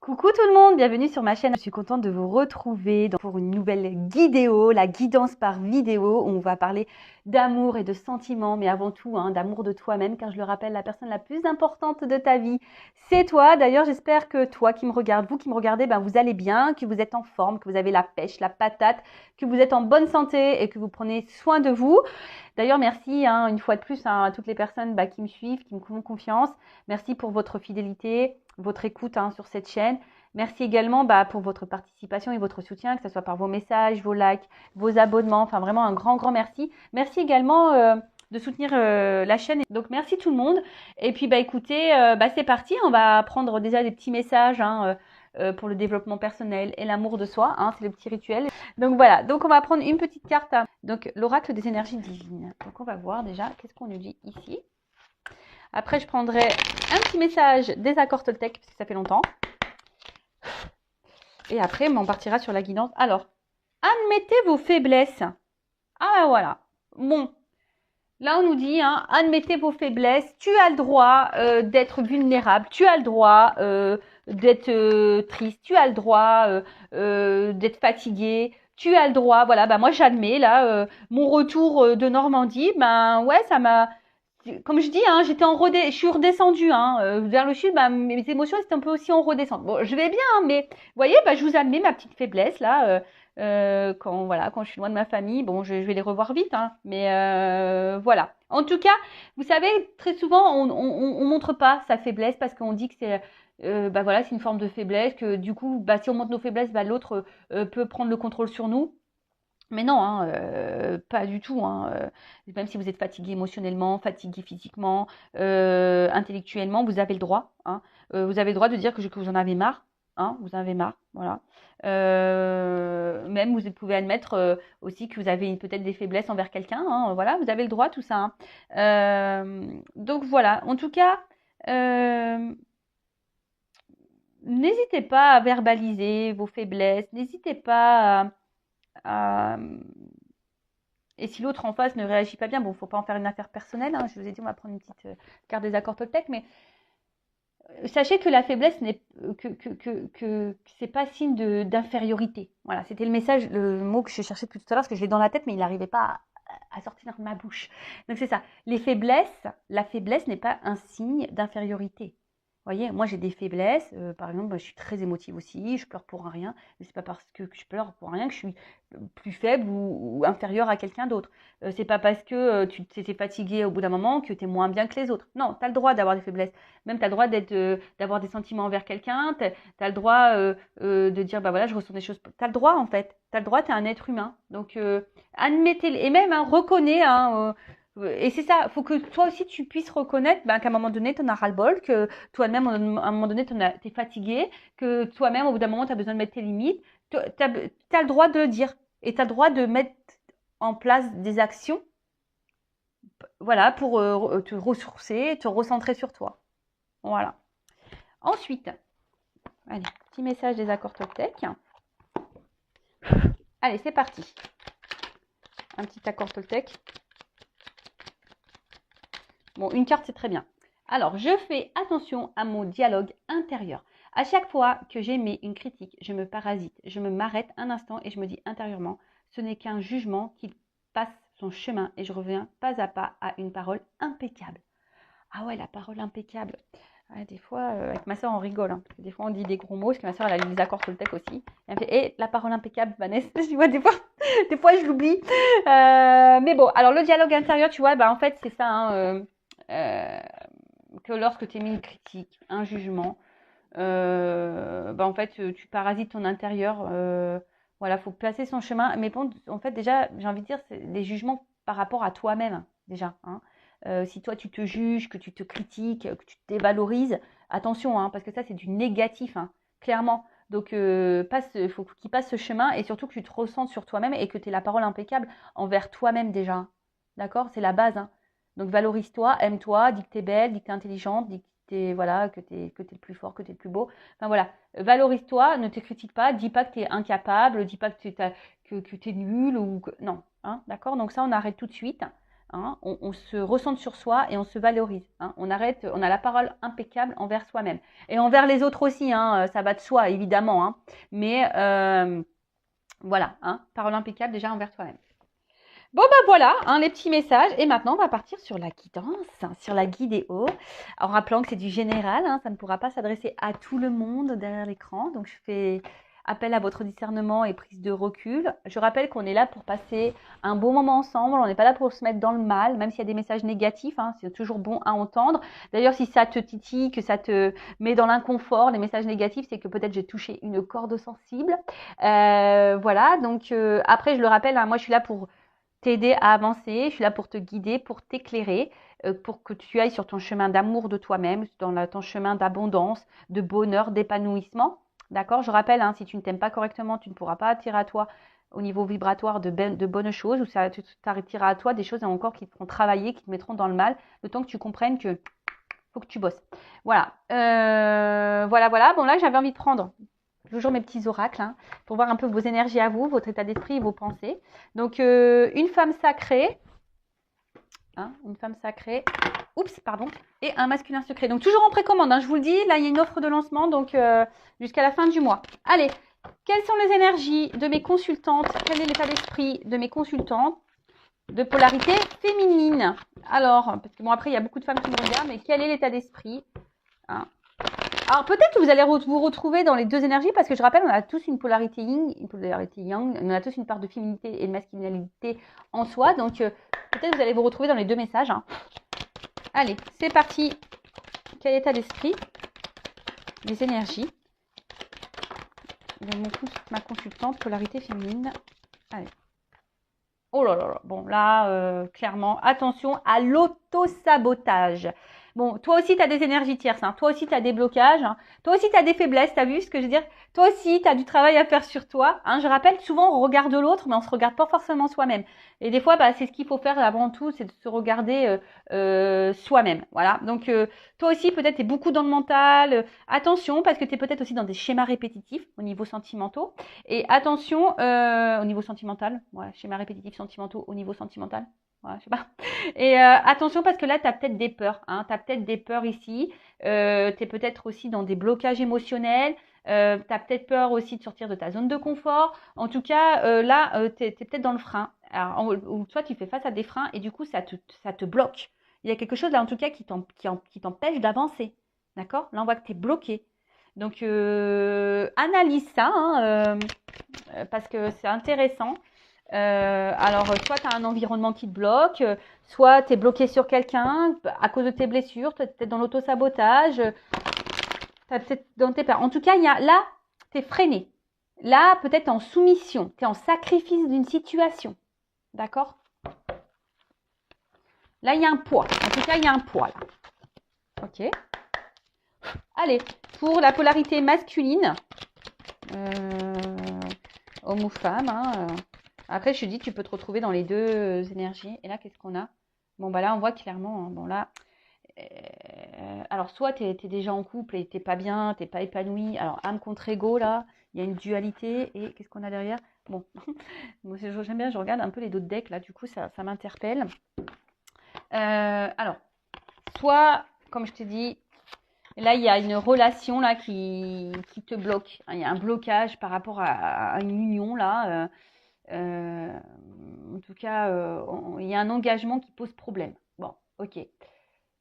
Coucou tout le monde, bienvenue sur ma chaîne. Je suis contente de vous retrouver pour une nouvelle guidéo, la guidance par vidéo, où on va parler d'amour et de sentiments, mais avant tout d'amour de toi-même, car je le rappelle, la personne la plus importante de ta vie, c'est toi. D'ailleurs, j'espère que toi qui me regardes, vous qui me regardez, vous allez bien, que vous êtes en forme, que vous avez la pêche, la patate, que vous êtes en bonne santé et que vous prenez soin de vous. D'ailleurs, merci une fois de plus à toutes les personnes qui me suivent, qui me font confiance. Merci pour votre fidélité, votre écoute sur cette chaîne. Merci également pour votre participation et votre soutien, que ce soit par vos messages, vos likes, vos abonnements. Enfin, vraiment un grand merci. Merci également de soutenir la chaîne. Donc, merci tout le monde. Et puis, écoutez, c'est parti. On va prendre déjà des petits messages pour le développement personnel et l'amour de soi. C'est le petit rituel. Donc, voilà. Donc, on va prendre une petite carte. Donc, l'oracle des énergies divines. Donc, on va voir déjà qu'est-ce qu'on nous dit ici. Après, je prendrai un petit message des accords Toltec, parce que ça fait longtemps. Et après, on partira sur la guidance. Alors, admettez vos faiblesses. Ah, voilà. Bon. Là, on nous dit, admettez vos faiblesses. Tu as le droit d'être vulnérable. Tu as le droit d'être triste. Tu as le droit d'être fatigué. Tu as le droit. Voilà, moi, j'admets, là, mon retour de Normandie. Ouais, ça m'a... Comme je dis, je suis redescendue vers le sud. Mes émotions étaient un peu aussi en redescente. Bon, je vais bien, mais vous voyez, je vous admets ma petite faiblesse là. Quand je suis loin de ma famille, bon, je vais les revoir vite, mais voilà. En tout cas, vous savez, très souvent, on montre pas sa faiblesse parce qu'on dit que c'est c'est une forme de faiblesse, que du coup, si on montre nos faiblesses, l'autre peut prendre le contrôle sur nous. Mais non, pas du tout. Même si vous êtes fatigué émotionnellement, fatigué physiquement, intellectuellement, vous avez le droit. Vous avez le droit de dire que vous en avez marre. Vous en avez marre, voilà. Même vous pouvez admettre aussi que vous avez peut-être des faiblesses envers quelqu'un. Voilà, vous avez le droit, tout ça. Donc voilà. En tout cas, n'hésitez pas à verbaliser vos faiblesses. N'hésitez pas et si l'autre en face ne réagit pas bien, bon, faut pas en faire une affaire personnelle. Je vous ai dit, on va prendre une petite carte des accords Toltec, mais sachez que la faiblesse n'est que c'est pas signe d'infériorité. Voilà, c'était le message, le mot que je cherchais depuis tout à l'heure, parce que je l'ai dans la tête, mais il n'arrivait pas à sortir de ma bouche. Donc c'est ça. La faiblesse n'est pas un signe d'infériorité. Vous voyez, moi j'ai des faiblesses. Par exemple, je suis très émotive aussi. Je pleure pour rien. Mais c'est pas parce que je pleure pour rien que je suis plus faible ou inférieure à quelqu'un d'autre. C'est pas parce que tu t'es fatigué au bout d'un moment que tu es moins bien que les autres. Non, tu as le droit d'avoir des faiblesses. Même tu as le droit d'avoir des sentiments envers quelqu'un. Tu as le droit de dire, je ressens des choses. Tu as le droit en fait. Tu as le droit, tu es un être humain. Donc, admettez-le. Et même, reconnais. Et c'est ça, il faut que toi aussi tu puisses reconnaître qu'à un moment donné, tu en as ras-le-bol, que toi-même, à un moment donné, tu es fatigué, que toi-même, au bout d'un moment, tu as besoin de mettre tes limites. Tu as le droit de le dire. Et tu as le droit de mettre en place des actions pour te ressourcer, te recentrer sur toi. Voilà. Ensuite, allez, petit message des accords Toltec. Allez, c'est parti. Un petit accord Toltec. Bon, une carte, c'est très bien. Alors, je fais attention à mon dialogue intérieur. À chaque fois que j'émets une critique, je me parasite. Je m'arrête un instant et je me dis intérieurement, ce n'est qu'un jugement qui passe son chemin et je reviens pas à pas à une parole impeccable. Ah ouais, la parole impeccable. Ouais, des fois, avec ma soeur, on rigole. Parce que des fois, on dit des gros mots. Parce que ma soeur, elle a lu les accords Toltec aussi. Elle me fait, la parole impeccable, Vanessa. Je dis, ouais, des fois, je l'oublie. Mais bon, alors le dialogue intérieur, tu vois, en fait, c'est ça. Que lorsque tu émets une critique, un jugement, en fait, tu parasites ton intérieur. Voilà, faut placer son chemin. Mais bon, en fait, déjà, j'ai envie de dire, c'est des jugements par rapport à toi-même, déjà. Si toi, tu te juges, que tu te critiques, que tu te dévalorises, attention, parce que ça, c'est du négatif, clairement. Donc, faut qu'il passe ce chemin et surtout que tu te ressentes sur toi-même et que tu aies la parole impeccable envers toi-même déjà. D'accord? C'est la base. Donc, valorise-toi, aime-toi, dis que tu es belle, dis que tu es intelligente, dis que t'es, voilà, que tu es le plus fort, que tu es le plus beau. Enfin, voilà. Valorise-toi, ne te critique pas, dis pas que tu es incapable, dis pas que tu es nul ou que... Non, d'accord? Donc ça, on arrête tout de suite. Hein, on se recentre sur soi et on se valorise. Hein, on arrête, on a la parole impeccable envers soi-même. Et envers les autres aussi, hein, ça va de soi, évidemment. Hein, mais voilà, hein, parole impeccable déjà envers soi-même. Bon, ben voilà, hein, les petits messages. Et maintenant, on va partir sur la guidance, hein, sur la guidéo. En rappelant que c'est du général, hein, ça ne pourra pas s'adresser à tout le monde derrière l'écran. Donc, je fais appel à votre discernement et prise de recul. Je rappelle qu'on est là pour passer un bon moment ensemble. On n'est pas là pour se mettre dans le mal, même s'il y a des messages négatifs. Hein, c'est toujours bon à entendre. D'ailleurs, si ça te titille, que ça te met dans l'inconfort, les messages négatifs, c'est que peut-être j'ai touché une corde sensible. Voilà, donc après, je le rappelle, hein, moi, je suis là pour t'aider à avancer, je suis là pour te guider, pour t'éclairer, pour que tu ailles sur ton chemin d'amour de toi-même, dans ton chemin d'abondance, de bonheur, d'épanouissement. D'accord? Je rappelle, hein, si tu ne t'aimes pas correctement, tu ne pourras pas attirer à toi au niveau vibratoire de bonnes choses, ou ça t'attirera à toi des choses encore qui te feront travailler, qui te mettront dans le mal, le temps que tu comprennes que faut que tu bosses. Voilà. Voilà. Bon, là, j'avais envie de prendre toujours mes petits oracles, hein, pour voir un peu vos énergies à vous, votre état d'esprit et vos pensées. Donc, une femme sacrée, hein, une femme sacrée, oups, pardon, et un masculin secret. Donc, toujours en précommande, hein, je vous le dis, là, il y a une offre de lancement, donc jusqu'à la fin du mois. Allez, quelles sont les énergies de mes consultantes? Quel est l'état d'esprit de mes consultantes de polarité féminine? Alors, parce que bon, après, il y a beaucoup de femmes qui me regardent, mais quel est l'état d'esprit, hein? Alors peut-être que vous allez vous retrouver dans les deux énergies, parce que je rappelle, on a tous une polarité yin, une polarité yang, on a tous une part de féminité et de masculinité en soi, donc peut-être que vous allez vous retrouver dans les deux messages. Hein. Allez, c'est parti. Quel état d'esprit? Les énergies de ma consultante polarité féminine. Allez. Oh là là là. Bon, là, clairement, attention à l'auto-sabotage. Bon, toi aussi, tu as des énergies tierces. Hein. Toi aussi, tu as des blocages. Hein. Toi aussi, tu as des faiblesses. Tu as vu ce que je veux dire? Toi aussi, tu as du travail à faire sur toi. Hein. Je rappelle, souvent, on regarde l'autre, mais on ne se regarde pas forcément soi-même. Et des fois, bah, c'est ce qu'il faut faire avant tout, c'est de se regarder soi-même. Voilà. Donc, toi aussi, peut-être, tu es beaucoup dans le mental. Attention, parce que tu es peut-être aussi dans des schémas répétitifs au niveau sentimentaux. Et attention, au niveau sentimental. Ouais, schémas répétitifs sentimentaux au niveau sentimental. Ouais, je sais pas. Et attention parce que là, tu as peut-être des peurs. Hein, tu as peut-être des peurs ici. Tu es peut-être aussi dans des blocages émotionnels. Tu as peut-être peur aussi de sortir de ta zone de confort. En tout cas, là, tu es peut-être dans le frein. Alors, ou toi, tu fais face à des freins et du coup, ça te bloque. Il y a quelque chose là, en tout cas, qui t'empêche d'avancer. D'accord? Là, on voit que tu es bloqué. Donc, analyse ça, hein, parce que c'est intéressant. Alors, soit tu as un environnement qui te bloque, soit tu es bloqué sur quelqu'un à cause de tes blessures, tu es peut-être dans l'auto-sabotage, tu es peut-être dans tes peurs. En tout cas, là, tu es freiné. Là, peut-être en soumission, tu es en sacrifice d'une situation. D'accord? Là, il y a un poids. En tout cas, il y a un poids là. Ok. Allez, pour la polarité masculine, homme ou femme, hein, après, je te dis, tu peux te retrouver dans les deux énergies. Et là, qu'est-ce qu'on a? Bon, bah là, on voit clairement. Hein, bon, là, alors, soit tu es déjà en couple et t'es pas bien, t'es pas épanoui. Alors, âme contre ego, là, il y a une dualité. Et qu'est-ce qu'on a derrière? Bon, moi, j'aime bien, je regarde un peu les d'autres decks, là, du coup, ça m'interpelle. Alors, soit, comme je te dis, là, il y a une relation là qui te bloque. Il y a un blocage par rapport à une union, là. En tout cas, il y a un engagement qui pose problème. Bon, ok.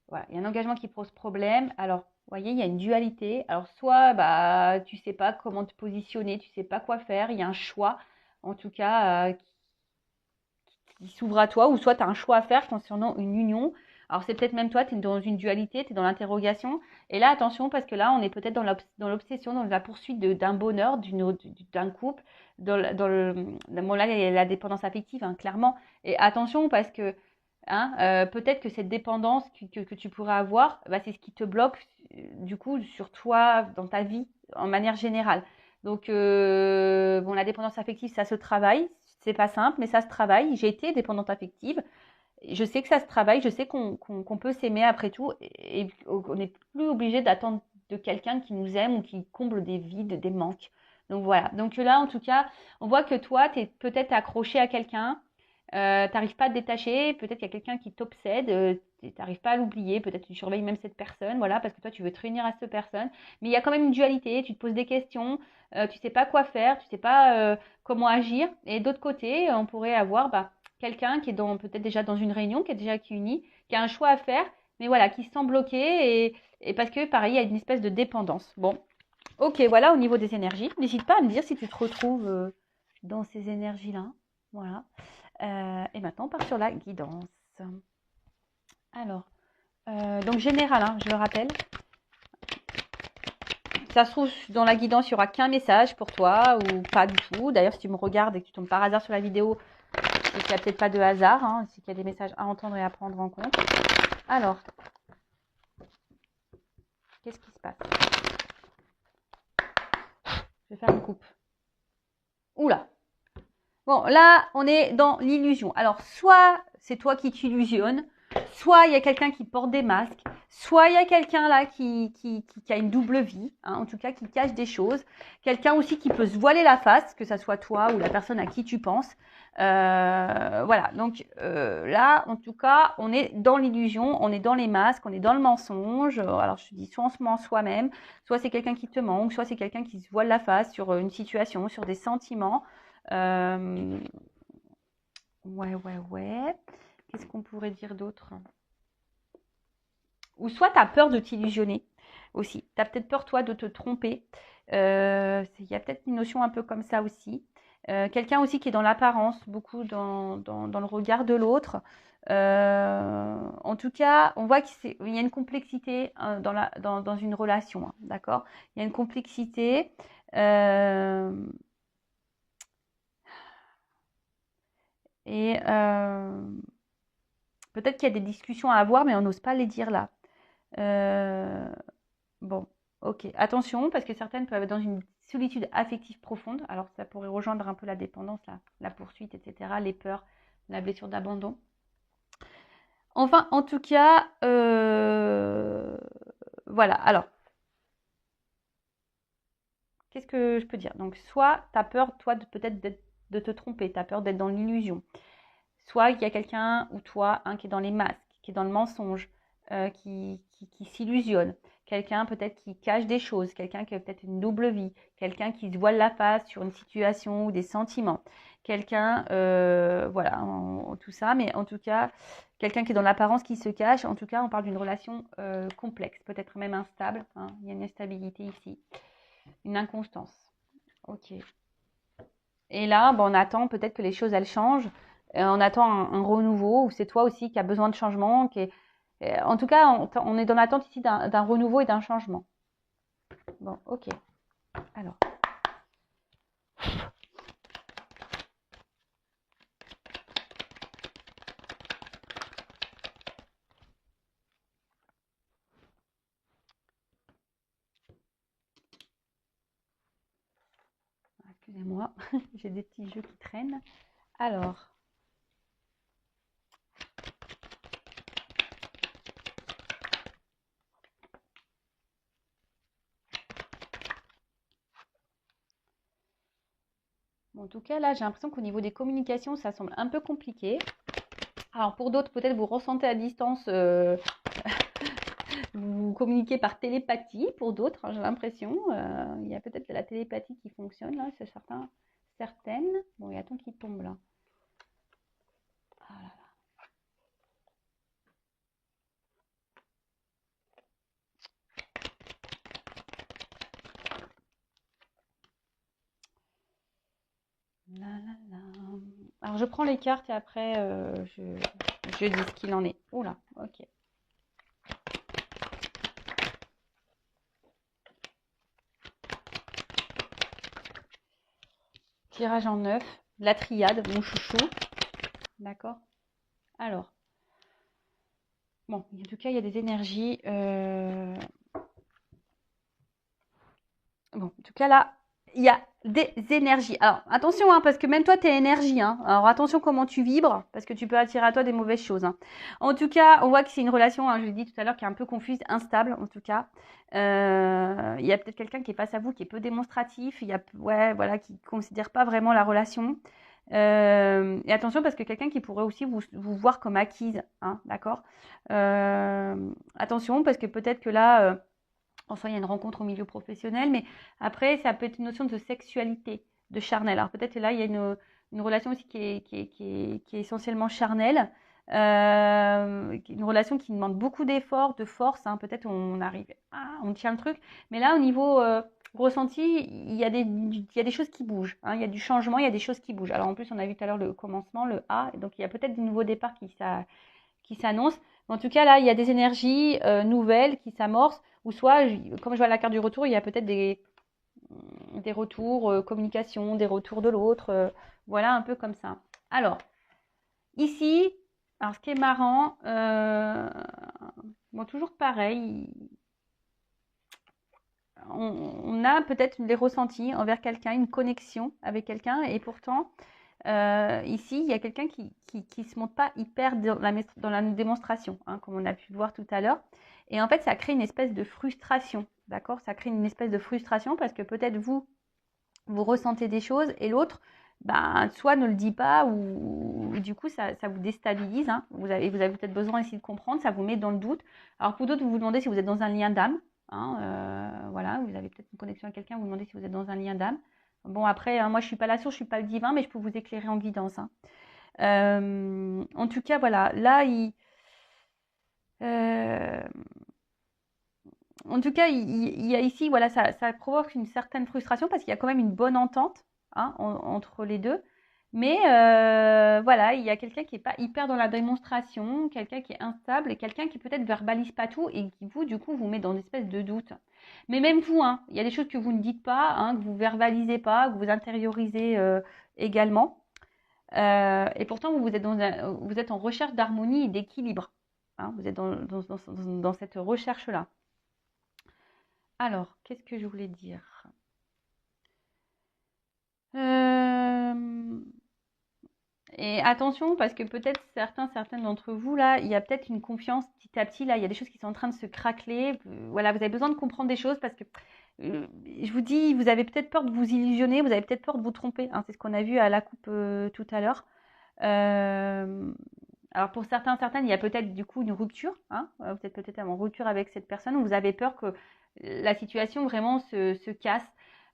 Voilà, il y a un engagement qui pose problème. Alors, vous voyez, il y a une dualité. Alors, soit bah, tu ne sais pas comment te positionner, tu ne sais pas quoi faire. Il y a un choix, en tout cas, qui s'ouvre à toi. Ou soit tu as un choix à faire concernant une union. Alors, c'est peut-être même toi, tu es dans une dualité, tu es dans l'interrogation. Et là, attention, parce que là, on est peut-être dans l'obsession, dans la poursuite d'un bonheur, d'un couple. Bon, là, il y a la dépendance affective, hein, clairement. Et attention, parce que hein, peut-être que cette dépendance que tu pourrais avoir, bah, c'est ce qui te bloque, du coup, sur toi, dans ta vie, en manière générale. Donc, bon, la dépendance affective, ça se travaille. C'est pas simple, mais ça se travaille. J'ai été dépendante affective. Je sais que ça se travaille, je sais qu'on peut s'aimer après tout et on n'est plus obligé d'attendre de quelqu'un qui nous aime ou qui comble des vides, des manques. Donc voilà. Donc là, en tout cas, on voit que toi, tu es peut-être accroché à quelqu'un, T'arrives pas à te détacher, peut-être qu'il y a quelqu'un qui t'obsède, t'arrives pas à l'oublier, peut-être tu surveilles même cette personne, voilà, parce que toi tu veux te réunir à cette personne, mais il y a quand même une dualité, tu te poses des questions, tu sais pas quoi faire, tu sais pas comment agir, et d'autre côté, on pourrait avoir quelqu'un qui est peut-être déjà dans une réunion, qui est déjà unie, qui a un choix à faire, mais voilà, qui se sent bloqué, et parce que pareil, il y a une espèce de dépendance. Bon, ok, voilà au niveau des énergies, n'hésite pas à me dire si tu te retrouves dans ces énergies-là, voilà. Et maintenant, on part sur la guidance. Alors, donc général, hein, je le rappelle. Ça se trouve, dans la guidance, il n'y aura qu'un message pour toi ou pas du tout. D'ailleurs, si tu me regardes et que tu tombes par hasard sur la vidéo, c'est qu'il n'y a peut-être pas de hasard. Hein, c'est qu'il y a des messages à entendre et à prendre en compte. Alors, qu'est-ce qui se passe? Je vais faire une coupe. Oula! Bon, là, on est dans l'illusion. Alors, soit c'est toi qui t'illusionnes, soit il y a quelqu'un qui porte des masques, soit il y a quelqu'un là qui a une double vie, hein, en tout cas qui cache des choses. Quelqu'un aussi qui peut se voiler la face, que ça soit toi ou la personne à qui tu penses. Voilà, donc là, en tout cas, on est dans l'illusion, on est dans les masques, on est dans le mensonge. Alors, je te dis, soit on se ment soi-même, soit c'est quelqu'un qui te manque, soit c'est quelqu'un qui se voile la face sur une situation, sur des sentiments. Ouais. Qu'est-ce qu'on pourrait dire d'autre? Ou soit tu as peur de t'illusionner aussi. Tu as peut-être peur, toi, de te tromper. Il y a peut-être une notion un peu comme ça aussi. Quelqu'un aussi qui est dans l'apparence, beaucoup dans le regard de l'autre. En tout cas, on voit qu'il y a une complexité dans une relation. Hein, d'accord? Il y a une complexité. Et peut-être qu'il y a des discussions à avoir, mais on n'ose pas les dire là. Bon, ok. Attention, parce que certaines peuvent être dans une solitude affective profonde. Alors, ça pourrait rejoindre un peu la dépendance, la poursuite, etc., les peurs, la blessure d'abandon. Enfin, en tout cas, voilà. Alors, qu'est-ce que je peux dire? Donc, soit tu as peur, toi, peut-être de te tromper, tu as peur d'être dans l'illusion. Soit il y a quelqu'un ou toi qui est dans les masques, qui est dans le mensonge, qui s'illusionne. Quelqu'un peut-être qui cache des choses, quelqu'un qui a peut-être une double vie, quelqu'un qui se voile la face sur une situation ou des sentiments. Quelqu'un, voilà, tout ça, mais en tout cas, quelqu'un qui est dans l'apparence, qui se cache. En tout cas, on parle d'une relation complexe, peut-être même instable. Hein. Il y a une instabilité ici, une inconstance. Ok. Et là, on attend peut-être que les choses, elles changent. On attend un renouveau, ou c'est toi aussi qui as besoin de changement. En tout cas, on est dans l'attente ici d'un renouveau et d'un changement. Bon, ok. Alors. Excusez-moi, j'ai des petits jeux qui traînent. Alors. Bon, en tout cas, là, j'ai l'impression qu'au niveau des communications, ça semble un peu compliqué. Alors, pour d'autres, peut-être vous ressentez à distance, vous communiquez par télépathie. Pour d'autres, hein, j'ai l'impression, il y a peut-être la télépathie qui fonctionne, là, c'est certain. Certaines. Bon, il y a ton qui tombe, là. Ah là là. La, la, la. Alors, je prends les cartes et après, je dis ce qu'il en est. Oula, ok. Tirage en 9. La triade, mon chouchou. D'accord. Alors. Bon, en tout cas, il y a des énergies. Bon, en tout cas, là, il y a des énergies. Alors, attention, hein, parce que même toi, tu es énergie. Hein. Alors, attention comment tu vibres, parce que tu peux attirer à toi des mauvaises choses. Hein. En tout cas, on voit que c'est une relation, hein, je l'ai dit tout à l'heure, qui est un peu confuse, instable, en tout cas. Il y a peut-être quelqu'un qui est face à vous, qui est peu démonstratif, il y a, ouais, voilà, qui ne considère pas vraiment la relation. Et attention parce que quelqu'un qui pourrait aussi vous voir comme acquise, hein, d'accord? Attention parce que peut-être que là, en soi, il y a une rencontre au milieu professionnel, mais après, ça peut être une notion de sexualité, de charnel. Alors peut-être que là, il y a une relation aussi qui est essentiellement charnelle, une relation qui demande beaucoup d'efforts, de force, hein. Peut-être on arrive, on tient le truc, mais là, au niveau ressenti, il y a des choses qui bougent, hein. Il y a du changement, il y a des choses qui bougent. Alors en plus, on a vu tout à l'heure le commencement, le A, donc il y a peut-être des nouveaux départs qui s'annoncent. En tout cas, là, il y a des énergies nouvelles qui s'amorcent, ou soit, comme je vois la carte du retour, il y a peut-être des retours, communication, des retours de l'autre, voilà, un peu comme ça. Alors, ici, alors ce qui est marrant, bon, toujours pareil, on a peut-être des ressentis envers quelqu'un, une connexion avec quelqu'un, et pourtant, ici, il y a quelqu'un qui se montre pas hyper dans la démonstration, hein, comme on a pu le voir tout à l'heure. Et en fait, ça crée une espèce de frustration, d'accord? Ça crée une espèce de frustration parce que peut-être vous ressentez des choses et l'autre, ben, soit ne le dit pas ou du coup, ça vous déstabilise, hein. Vous avez peut-être besoin ici de comprendre, ça vous met dans le doute. Alors pour d'autres, vous vous demandez si vous êtes dans un lien d'âme, hein, voilà, vous avez peut-être une connexion avec quelqu'un, vous vous demandez si vous êtes dans un lien d'âme. Bon, après, hein, moi, je suis pas la source, je suis pas le divin, mais je peux vous éclairer en guidance, hein. En tout cas, voilà, là, euh, en tout cas, il y a ici, voilà, ça provoque une certaine frustration parce qu'il y a quand même une bonne entente, hein, entre les deux. Mais voilà, il y a quelqu'un qui n'est pas hyper dans la démonstration, quelqu'un qui est instable et quelqu'un qui peut-être verbalise pas tout et qui vous, du coup, vous met dans une espèce de doute. Mais même vous, hein, il y a des choses que vous ne dites pas, hein, que vous verbalisez pas, que vous intériorisez également. Et pourtant, vous êtes en recherche d'harmonie et d'équilibre, hein, vous êtes dans cette recherche-là. Alors, qu'est-ce que je voulais dire? Euh, Et attention, parce que peut-être certaines d'entre vous, là, il y a peut-être une confiance petit à petit, là, il y a des choses qui sont en train de se craqueler. Voilà, vous avez besoin de comprendre des choses parce que, je vous dis, vous avez peut-être peur de vous illusionner, vous avez peut-être peur de vous tromper, hein. C'est ce qu'on a vu à la coupe tout à l'heure. Euh, alors pour certaines, il y a peut-être du coup une rupture, hein. Vous êtes peut-être en rupture avec cette personne, ou vous avez peur que la situation vraiment se casse.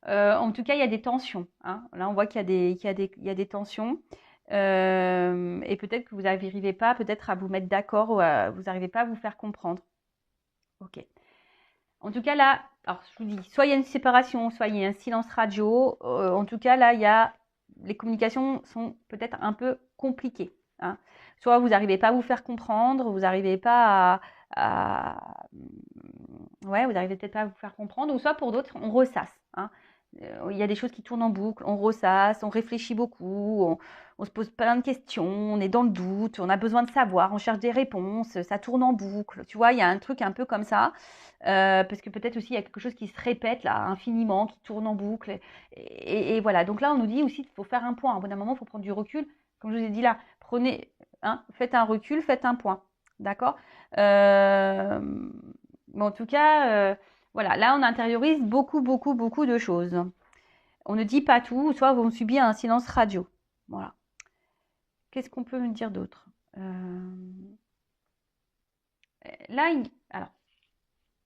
En tout cas, il y a des tensions, hein. Là, on voit qu'il y a des tensions. Et peut-être que vous n'arrivez pas peut-être à vous mettre d'accord ou vous n'arrivez pas à vous faire comprendre. Ok. En tout cas, là, alors je vous dis, soit il y a une séparation, soit il y a un silence radio. En tout cas, là, les communications sont peut-être un peu compliquées, hein. Soit vous n'arrivez pas à vous faire comprendre, vous n'arrivez pas ouais, vous n'arrivez peut-être pas à vous faire comprendre, ou soit pour d'autres, on ressasse, hein. Il y a des choses qui tournent en boucle, on ressasse, on réfléchit beaucoup, on se pose plein de questions, on est dans le doute, on a besoin de savoir, on cherche des réponses, ça tourne en boucle. Tu vois, il y a un truc un peu comme ça, parce que peut-être aussi il y a quelque chose qui se répète là infiniment, qui tourne en boucle. Et voilà, donc là on nous dit aussi qu'il faut faire un point. Au bout d'un moment, il faut prendre du recul. Comme je vous ai dit là, prenez, hein, faites un recul, faites un point. D'accord. Mais en tout cas, voilà, là on intériorise beaucoup, beaucoup, beaucoup de choses. On ne dit pas tout, soit on subit un silence radio. Voilà. Qu'est-ce qu'on peut me dire d'autre? Là, alors,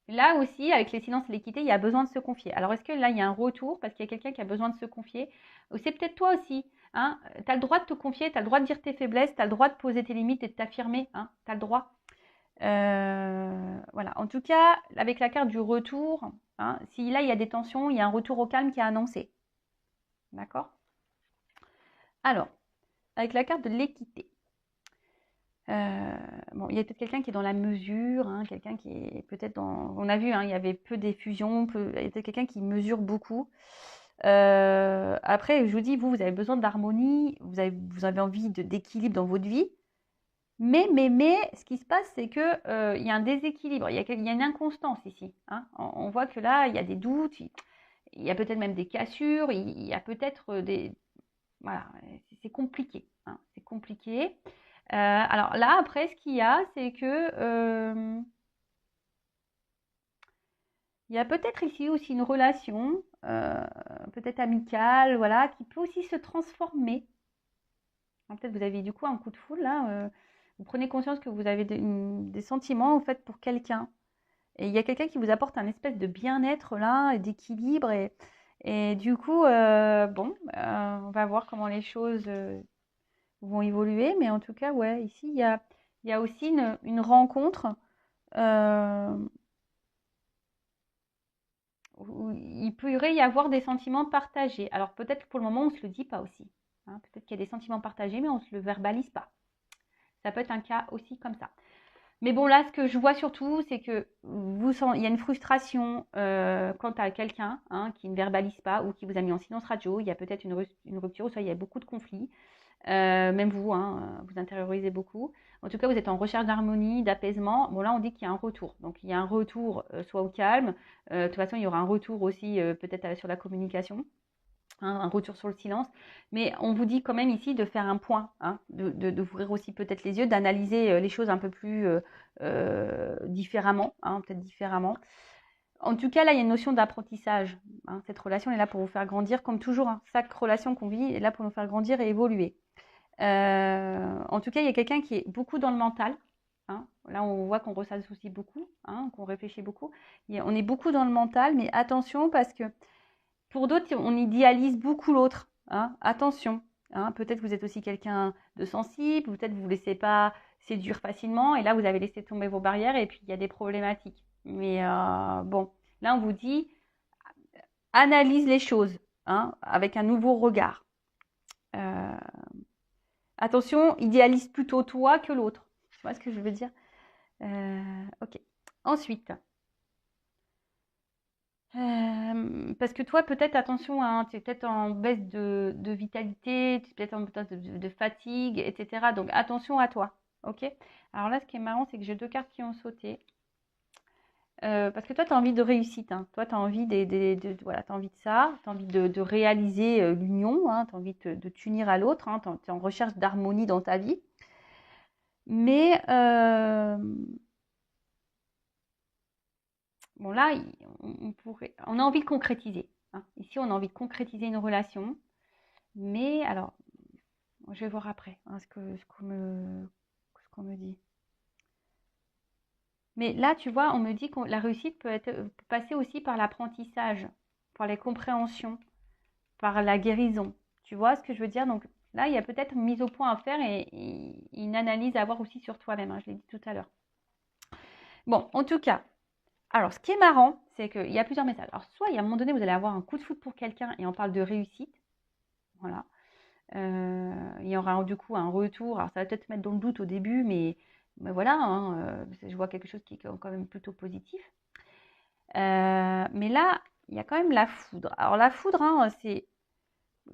là aussi, avec les silences et l'équité, il y a besoin de se confier. Alors, est-ce que là, il y a un retour parce qu'il y a quelqu'un qui a besoin de se confier? Ou c'est peut-être toi aussi, hein? Tu as le droit de te confier, tu as le droit de dire tes faiblesses, tu as le droit de poser tes limites et de t'affirmer, hein? Tu as le droit. Voilà. En tout cas, avec la carte du retour, hein, si là, il y a des tensions, il y a un retour au calme qui est annoncé. D'accord? Alors, avec la carte de l'équité. Bon, il y a peut-être quelqu'un qui est dans la mesure, hein, quelqu'un qui est peut-être dans. On a vu, hein, il y avait peu d'effusion, il y a peut-être quelqu'un qui mesure beaucoup. Après, je vous dis, vous avez besoin d'harmonie, vous avez envie d'équilibre dans votre vie. Mais, ce qui se passe, c'est que il y a un déséquilibre, il y a une inconstance ici, hein. On voit que là, il y a des doutes, il y a peut-être même des cassures, il y a peut-être des. Voilà, c'est compliqué, hein, c'est compliqué. Alors là, après, ce qu'il y a, c'est que il y a peut-être ici aussi une relation, peut-être amicale, voilà, qui peut aussi se transformer. Hein, peut-être vous avez du coup un coup de foudre là. Vous prenez conscience que vous avez des sentiments en fait pour quelqu'un. Et il y a quelqu'un qui vous apporte un espèce de bien-être là, et d'équilibre. Et du coup, on va voir comment les choses vont évoluer. Mais en tout cas, ouais, ici, il y a aussi une rencontre euh, où il pourrait y avoir des sentiments partagés. Alors peut-être que pour le moment, on ne se le dit pas aussi. Hein. Peut-être qu'il y a des sentiments partagés, mais on ne se le verbalise pas. Ça peut être un cas aussi comme ça. Mais bon, là, ce que je vois surtout, c'est que il y a une frustration quant à quelqu'un qui ne verbalise pas ou qui vous a mis en silence radio. Il y a peut-être une rupture, ou soit il y a beaucoup de conflits. Même vous, vous intériorisez beaucoup. En tout cas, vous êtes en recherche d'harmonie, d'apaisement. Bon, là, on dit qu'il y a un retour. Donc, il y a un retour soit au calme. De toute façon, il y aura un retour aussi peut-être sur la communication. Un retour sur le silence. Mais on vous dit quand même ici de faire un point, d'ouvrir aussi peut-être les yeux, d'analyser les choses un peu plus différemment, peut-être différemment. En tout cas, là, il y a une notion d'apprentissage. Cette relation est là pour vous faire grandir, comme toujours. Chaque relation qu'on vit est là pour nous faire grandir et évoluer. En tout cas, il y a quelqu'un qui est beaucoup dans le mental. Là, on voit qu'on ressasse aussi beaucoup, qu'on réfléchit beaucoup. On est beaucoup dans le mental, mais attention parce que pour d'autres, on idéalise beaucoup l'autre. Attention. Peut-être vous êtes aussi quelqu'un de sensible, peut-être vous ne vous laissez pas séduire facilement, et là, vous avez laissé tomber vos barrières, et puis il y a des problématiques. Mais bon, là, on vous dit, analyse les choses avec un nouveau regard. Attention, idéalise plutôt toi que l'autre. Tu vois ce que je veux dire? Ok. Ensuite, parce que toi, peut-être, attention, tu es peut-être en baisse de vitalité, tu es peut-être en baisse de fatigue, etc. Donc, attention à toi. Ok? Alors là, ce qui est marrant, c'est que j'ai 2 cartes qui ont sauté. Parce que toi, tu as envie de réussite. Toi, tu as envie voilà, t'as envie de ça. Tu as envie de réaliser l'union. Tu as envie de t'unir à l'autre. Tu es en recherche d'harmonie dans ta vie. Mais bon, là, on a envie de concrétiser. Ici, on a envie de concrétiser une relation. Mais alors, je vais voir après ce qu'on me dit. Mais là, tu vois, on me dit que la réussite peut passer aussi par l'apprentissage, par les compréhensions, par la guérison. Tu vois ce que je veux dire? Donc là, il y a peut-être une mise au point à faire et une analyse à avoir aussi sur toi-même. Je l'ai dit tout à l'heure. Bon, en tout cas, alors ce qui est marrant, c'est qu'il y a plusieurs messages. Alors, soit il y a un moment donné, vous allez avoir un coup de foudre pour quelqu'un et on parle de réussite. Voilà. Il y aura du coup un retour. Alors, ça va peut-être mettre dans le doute au début, mais voilà, je vois quelque chose qui est quand même plutôt positif. Mais là, il y a quand même la foudre. Alors, la foudre, c'est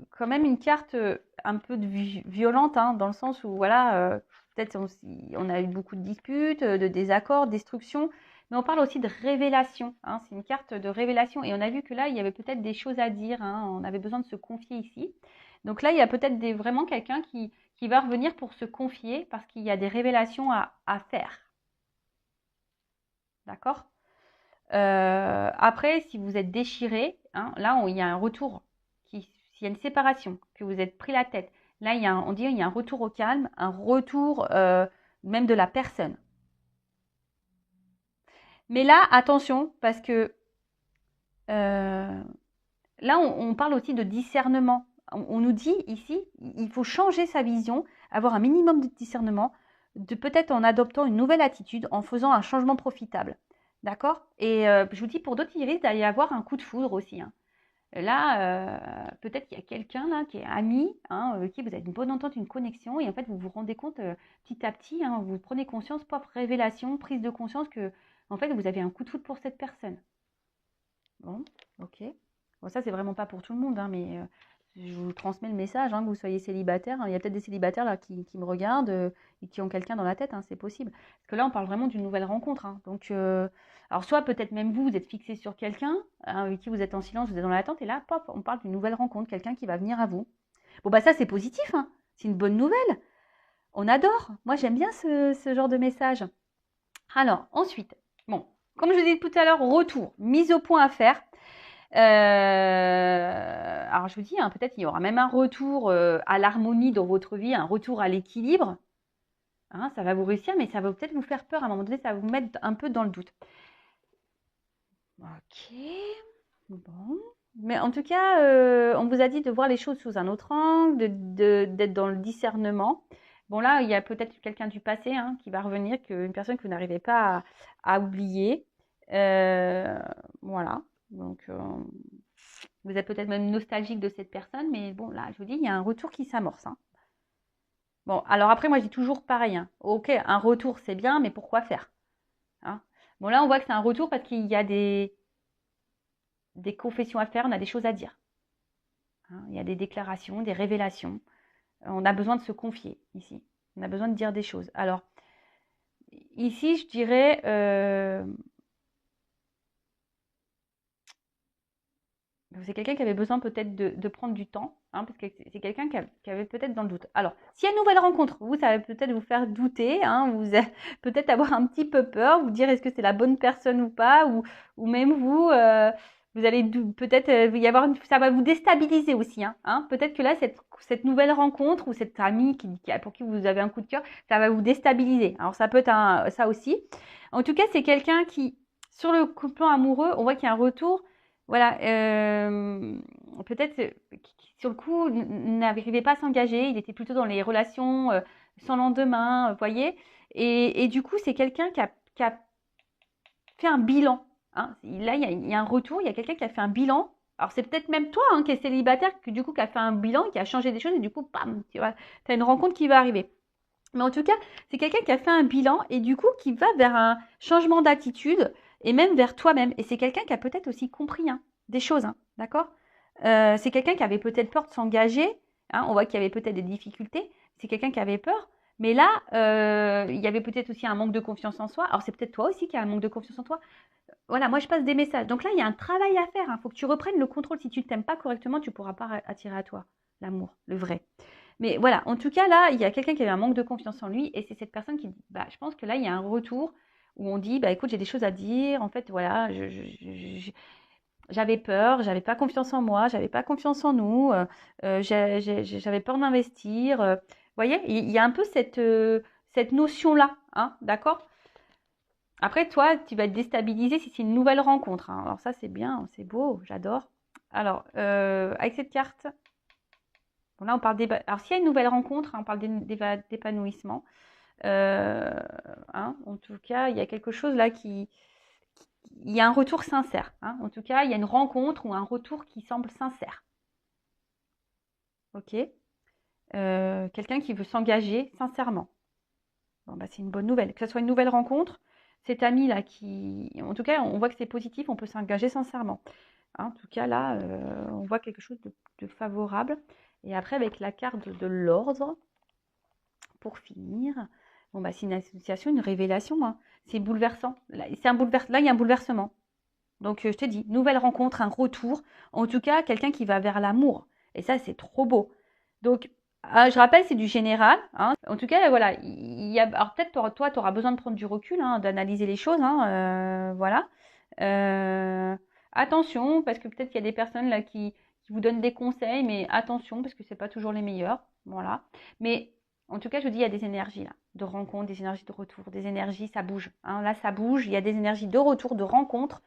quand même une carte un peu violente, dans le sens où, voilà, peut-être on a eu beaucoup de disputes, de désaccords, de destruction, mais on parle aussi de révélation. C'est une carte de révélation. Et on a vu que là, il y avait peut-être des choses à dire. On avait besoin de se confier ici. Donc là, il y a peut-être vraiment quelqu'un qui va revenir pour se confier parce qu'il y a des révélations à faire. D'accord? Après, si vous êtes déchiré, là, il y a un retour. S'il y a une séparation, que vous êtes pris la tête, là, on dit qu'il y a un retour au calme, un retour même de la personne. Mais là, attention, parce que là, on parle aussi de discernement. On nous dit ici, il faut changer sa vision, avoir un minimum de discernement, peut-être en adoptant une nouvelle attitude, en faisant un changement profitable. D'accord? Et je vous dis, pour d'autres, il risque d'y avoir un coup de foudre aussi. Là, peut-être qu'il y a quelqu'un là qui est ami, avec qui vous avez une bonne entente, une connexion, et en fait, vous vous rendez compte petit à petit, vous prenez conscience, propre révélation, prise de conscience que, en fait, vous avez un coup de foudre pour cette personne. Bon, ok. Bon, ça, c'est vraiment pas pour tout le monde, mais je vous transmets le message, que vous soyez célibataire. Il y a peut-être des célibataires là qui me regardent et qui ont quelqu'un dans la tête, c'est possible. Parce que là, on parle vraiment d'une nouvelle rencontre. Donc, alors soit peut-être même vous êtes fixé sur quelqu'un avec qui vous êtes en silence, vous êtes dans l'attente, et là, pop, on parle d'une nouvelle rencontre, quelqu'un qui va venir à vous. Bon, bah ça, c'est positif, c'est une bonne nouvelle. On adore. Moi, j'aime bien ce genre de message. Alors, ensuite, bon, comme je vous ai dit tout à l'heure, retour, mise au point à faire. alors je vous dis, hein, peut-être il y aura même un retour à l'harmonie dans votre vie, un retour à l'équilibre. Hein, ça va vous réussir, mais ça va peut-être vous faire peur à un moment donné, ça va vous mettre un peu dans le doute. Ok, bon. Mais en tout cas, on vous a dit de voir les choses sous un autre angle, d'être dans le discernement. Bon là, il y a peut-être quelqu'un du passé hein, qui va revenir, une personne que vous n'arrivez pas à oublier. Voilà, donc vous êtes peut-être même nostalgique de cette personne, mais bon là, je vous dis, il y a un retour qui s'amorce. Hein. Bon, alors après, moi, je dis toujours pareil. Hein. Ok, un retour, c'est bien, mais pourquoi faire hein. Bon, là, on voit que c'est un retour parce qu'il y a des confessions à faire, on a des choses à dire. Hein. Il y a des déclarations, des révélations. On a besoin de se confier ici. On a besoin de dire des choses. Alors, ici, je dirais... c'est quelqu'un qui avait besoin peut-être de prendre du temps, hein, parce que c'est quelqu'un qui avait peut-être dans le doute. Alors, s'il y a une nouvelle rencontre, vous, ça va peut-être vous faire douter, hein, vous peut-être avoir un petit peu peur, vous dire est-ce que c'est la bonne personne ou pas, ou même vous, vous allez peut-être y avoir, ça va vous déstabiliser aussi. Hein. Peut-être que là, cette nouvelle rencontre ou cette amie pour qui vous avez un coup de cœur, ça va vous déstabiliser. Alors, ça peut être ça aussi. En tout cas, c'est quelqu'un qui, sur le plan amoureux, on voit qu'il y a un retour. Voilà, peut-être sur le coup, n'arrivait pas à s'engager, il était plutôt dans les relations sans lendemain, vous voyez. Et du coup, c'est quelqu'un qui a fait un bilan. Hein. Là, il y a un retour, il y a quelqu'un qui a fait un bilan. Alors, c'est peut-être même toi hein, qui es célibataire, qui a fait un bilan, qui a changé des choses, et du coup, bam, tu vois, as une rencontre qui va arriver. Mais en tout cas, c'est quelqu'un qui a fait un bilan et du coup qui va vers un changement d'attitude et même vers toi-même. Et c'est quelqu'un qui a peut-être aussi compris hein, des choses, hein, d'accord c'est quelqu'un qui avait peut-être peur de s'engager. Hein, on voit qu'il y avait peut-être des difficultés. C'est quelqu'un qui avait peur. Mais là, il y avait peut-être aussi un manque de confiance en soi. Alors c'est peut-être toi aussi qui as un manque de confiance en toi. Voilà, moi je passe des messages. Donc là, il y a un travail à faire. Il faut que tu reprennes le contrôle. Si tu ne t'aimes pas correctement, tu ne pourras pas attirer à toi l'amour, le vrai. Mais voilà, en tout cas, là, il y a quelqu'un qui avait un manque de confiance en lui et c'est cette personne qui dit, bah, je pense que là, il y a un retour où on dit, bah, écoute, j'ai des choses à dire. En fait, voilà, j'avais peur, j'avais pas confiance en moi, j'avais pas confiance en nous, j'avais peur d'investir. Vous voyez, il y a un peu cette notion-là, hein, d'accord? Après, toi, tu vas être déstabilisé si c'est une nouvelle rencontre. Hein. Alors ça, c'est bien, c'est beau, j'adore. Alors, avec cette carte... Bon, là, on parle alors, s'il y a une nouvelle rencontre, hein, on parle d'épanouissement. Hein, en tout cas, il y a quelque chose là il y a un retour sincère. Hein. En tout cas, il y a une rencontre ou un retour qui semble sincère. Ok. Quelqu'un qui veut s'engager sincèrement. Bon, bah, c'est une bonne nouvelle. Que ce soit une nouvelle rencontre, cet ami là en tout cas, on voit que c'est positif, on peut s'engager sincèrement. Hein, en tout cas, là, on voit quelque chose de favorable. Et après, avec la carte de l'ordre, pour finir, bon, bah, c'est une association, une révélation. Hein. C'est bouleversant. Là, il y a un bouleversement. Donc, je te dis, nouvelle rencontre, un retour. En tout cas, quelqu'un qui va vers l'amour. Et ça, c'est trop beau. Donc, je rappelle, c'est du général. Hein. En tout cas, voilà. Alors, peut-être, toi, tu auras besoin de prendre du recul, hein, d'analyser les choses. Hein, voilà. Attention, parce que peut-être qu'il y a des personnes là qui vous donnent des conseils, mais attention, parce que c'est pas toujours les meilleurs. Voilà. Mais en tout cas, je vous dis, il y a des énergies là, de rencontre, des énergies de retour, des énergies, ça bouge. Hein. Là, ça bouge. Il y a des énergies de retour, de rencontre.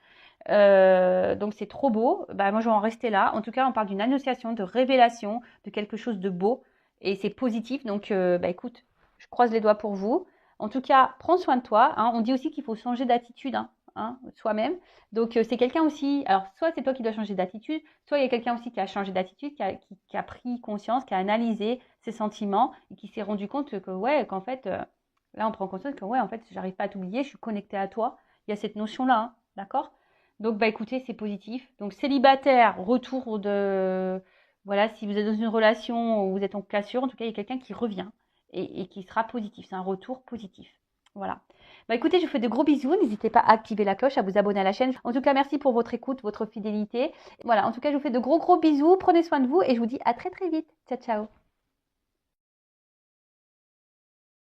Donc c'est trop beau. Bah, moi, je vais en rester là. En tout cas, on parle d'une annonciation, de révélation, de quelque chose de beau. Et c'est positif. Donc, bah, écoute, je croise les doigts pour vous. En tout cas, prends soin de toi. Hein. On dit aussi qu'il faut changer d'attitude. Hein, soi-même. Donc, c'est quelqu'un aussi, alors soit c'est toi qui dois changer d'attitude, soit il y a quelqu'un aussi qui a changé d'attitude, qui a pris conscience, qui a analysé ses sentiments et qui s'est rendu compte que, ouais, qu'en fait, là, on prend conscience que, ouais, en fait, j'arrive pas à t'oublier, je suis connectée à toi. Il y a cette notion-là, hein, d'accord? Donc, bah, écoutez, c'est positif. Donc, célibataire, retour de, voilà, si vous êtes dans une relation où vous êtes en cassure, en tout cas, il y a quelqu'un qui revient et qui sera positif. C'est un retour positif. Voilà. Bah écoutez, je vous fais de gros bisous. N'hésitez pas à activer la cloche, à vous abonner à la chaîne. En tout cas, merci pour votre écoute, votre fidélité. Voilà, en tout cas, je vous fais de gros bisous. Prenez soin de vous et je vous dis à très vite. Ciao, ciao.